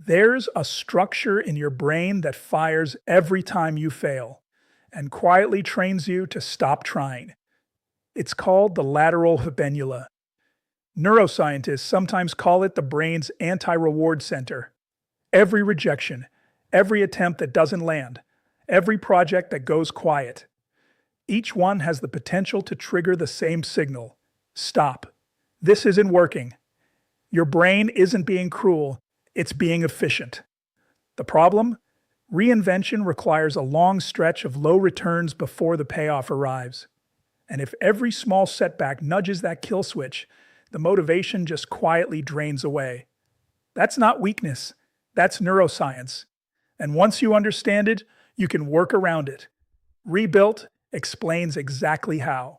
There's a structure in your brain that fires every time you fail and quietly trains you to stop trying. It's called the lateral habenula. Neuroscientists sometimes call it the brain's anti-reward center. Every rejection, every attempt that doesn't land, every project that goes quiet, each one has the potential to trigger the same signal. Stop. This isn't working. Your brain isn't being cruel, it's being efficient. The problem? Reinvention requires a long stretch of low returns before the payoff arrives. And if every small setback nudges that kill switch, the motivation just quietly drains away. That's not weakness, that's neuroscience. And once you understand it, you can work around it. Rebuilt explains exactly how.